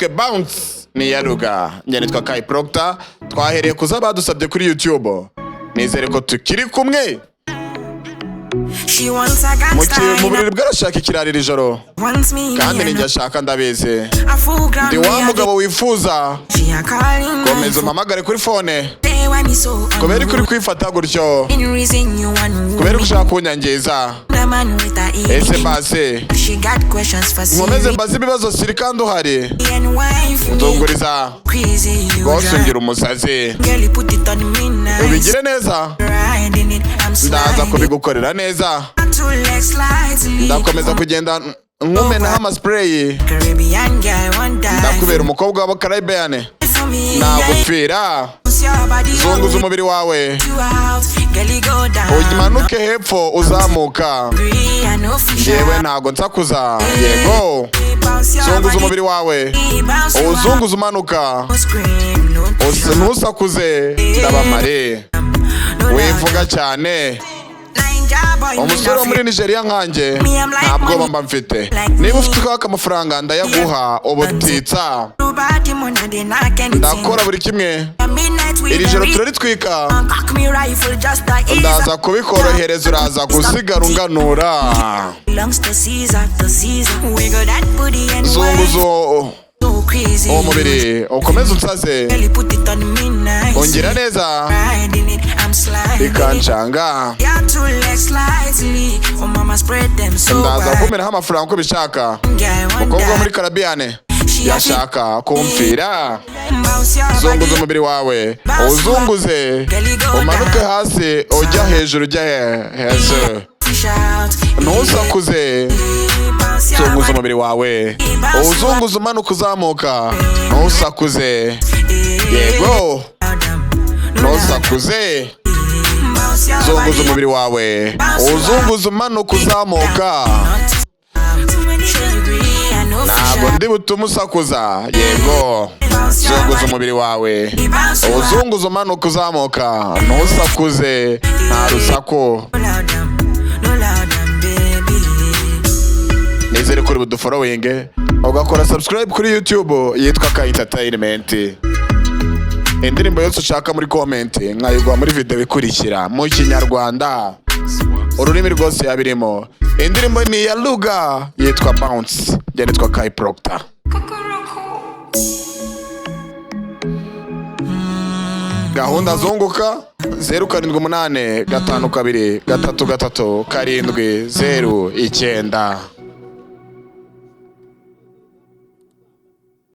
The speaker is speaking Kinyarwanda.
yiswe Bounce ni ya Ruga. Njye nitwa Kai Proctor. Twahereye kuza badusabye kuri YouTube. Nizere ko tukiri kumwe. Mu buriri bwarashaka ikirarira ijoro kandi ninjye ashaka ndabizi. Ndi wa mugabo wifuza komeza umpamagare kuri fone kubera kuri kwifata gutyo kubera ushaka kunyangiza. Ese base nkomeze mbaze ibibazo siri kandi uhari utunguriza gosungira umusazi ubigire neza ndaza kubigukorera neza. Ndakomeza kugenda nkumenaho amaspray ndakubera umukobwa w'aba Caribbean nagupfira. Zunguza umubiri wawe umanuke hepfo uzamuka yewe ntago nsakuza. Yego zunguza umubiri wawe uzunguza umanuka ntusakuze ndabamare wivuga cyane. Umusore wo muri Nigeria nkanjye ntabwo mba mfite. Niba ufite amafaranga ndayaguha ubutitsa ndakora buri kimwe. Iri joro turaritwika ndaza kubikorohereza uraza gusigara unganura. Zunguzo umubiri ukomeze unsaze ongera neza ikancanga. Ndaza kumeraho amafaranga uko bishaka. Umukobwa wo muri Caribbean yashaka kumfira. Zunguza umubiri wawe uzunguze umanuke hasi ujya hejuru ujya hejuru ntusakuze. Zunguza umubiri wawe uzunguza umanuka uzamuka ntusakuze. Yego ntusakuze. Zunguza umubiri wawe uzunguza umanuka uzamuka ntabwo ndi butume usakuza. Yego zunguza umubiri wawe uzunguza umanuka uzamuka ntusakuze nta rusaku. Nizere kuri budufollowing ugakora subscribe kuri YouTube yitwa Kai Entertainment. Indirimbo yose ushaka muri comment nkayigwa muri video ikurikira mu kinyarwanda ururimi rwose yabirimo. Indirimbo ni ya Ruga yitwa Bounce. Njye nitwa Kai Proctor. Gahunda zunguka 078 52 33 7 0 9.